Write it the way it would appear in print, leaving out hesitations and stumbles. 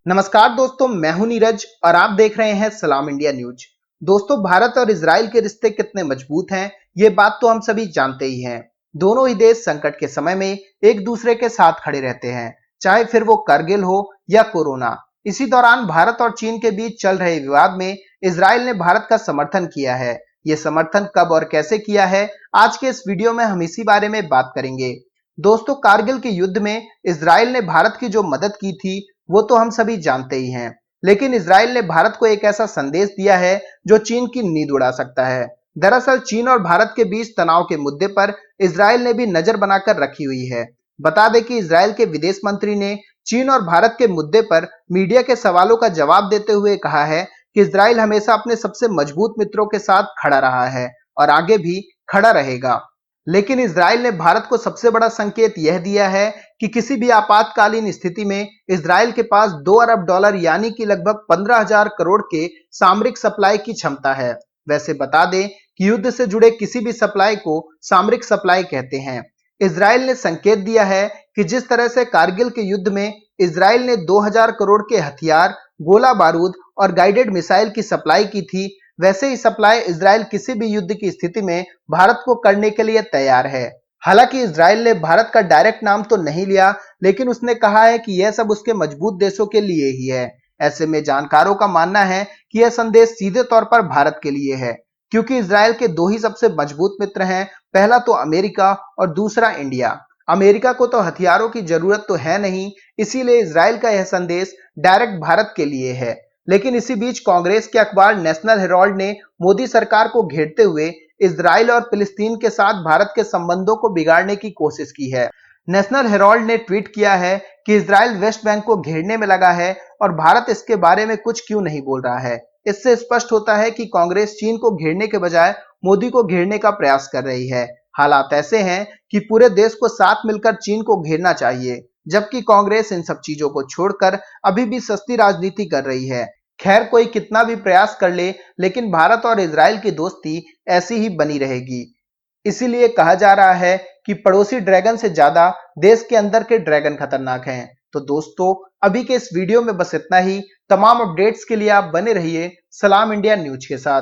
नमस्कार दोस्तों, मैं हूं नीरज और आप देख रहे हैं सलाम इंडिया न्यूज। दोस्तों, भारत और इजराइल के रिश्ते कितने मजबूत हैं, ये बात तो हम सभी जानते ही हैं। दोनों ही देश संकट के समय में एक दूसरे के साथ खड़े रहते हैं, चाहे फिर वो करगिल हो या कोरोना। इसी दौरान भारत और चीन के बीच चल रहे विवाद में इजराइल ने भारत का समर्थन किया है। ये समर्थन कब और कैसे किया है, आज के इस वीडियो में हम इसी बारे में बात करेंगे। दोस्तों, कारगिल के युद्ध में इजराइल ने भारत की जो मदद की थी वो तो हम सभी जानते ही हैं। लेकिन इजराइल ने भारत को एक ऐसा संदेश दिया है जो चीन की नींद उड़ा सकता है। दरअसल चीन और भारत के बीच तनाव के मुद्दे पर इजराइल ने भी नजर बनाकर रखी हुई है। बता दें कि इजराइल के विदेश मंत्री ने चीन और भारत के मुद्दे पर मीडिया के सवालों का जवाब देते हुए कहा है कि इजराइल हमेशा अपने सबसे मजबूत मित्रों के साथ खड़ा रहा है और आगे भी खड़ा रहेगा। लेकिन इजराइल ने भारत को सबसे बड़ा संकेत यह दिया है कि किसी भी आपातकालीन स्थिति में इजराइल के पास $2 अरब यानी कि लगभग 15,000 करोड़ के सामरिक सप्लाई की क्षमता है। वैसे बता दें कि युद्ध से जुड़े किसी भी सप्लाई को सामरिक सप्लाई कहते हैं। इजराइल ने संकेत दिया है कि जिस तरह से कारगिल के युद्ध में इजराइल ने 2000 करोड़ के हथियार, गोला बारूद और गाइडेड मिसाइल की सप्लाई की थी, वैसे ही सप्लाई इजराइल किसी भी युद्ध की स्थिति में भारत को करने के लिए तैयार है। हालांकि इजराइल ने भारत का डायरेक्ट नाम तो नहीं लिया, लेकिन उसने कहा है कि यह सब उसके मजबूत देशों के लिए ही है। ऐसे में जानकारों का मानना है कि यह संदेश सीधे तौर पर भारत के लिए है, क्योंकि इजराइल के दो ही सबसे मजबूत मित्र हैं, पहला तो अमेरिका और दूसरा इंडिया। अमेरिका को तो हथियारों की जरूरत तो है नहीं, इसीलिए इजराइल का यह संदेश डायरेक्ट भारत के लिए है। लेकिन इसी बीच कांग्रेस के अखबार नेशनल हेराल्ड ने मोदी सरकार को घेरते हुए इजराइल और फिलिस्तीन के साथ भारत के संबंधों को बिगाड़ने की कोशिश की है। नेशनल हेराल्ड ने ट्वीट किया है कि इजराइल वेस्ट बैंक को घेरने में लगा है और भारत इसके बारे में कुछ क्यों नहीं बोल रहा है। इससे स्पष्ट होता है कि कांग्रेस चीन को घेरने के बजाय मोदी को घेरने का प्रयास कर रही है। हालात ऐसे हैं कि पूरे देश को साथ मिलकर चीन को घेरना चाहिए, जबकि कांग्रेस इन सब चीजों को छोड़कर अभी भी सस्ती राजनीति कर रही है। खैर, कोई कितना भी प्रयास कर ले, लेकिन भारत और इजराइल की दोस्ती ऐसी ही बनी रहेगी। इसीलिए कहा जा रहा है कि पड़ोसी ड्रैगन से ज्यादा देश के अंदर के ड्रैगन खतरनाक हैं। तो दोस्तों, अभी के इस वीडियो में बस इतना ही। तमाम अपडेट्स के लिए आप बने रहिए सलाम इंडिया न्यूज के साथ।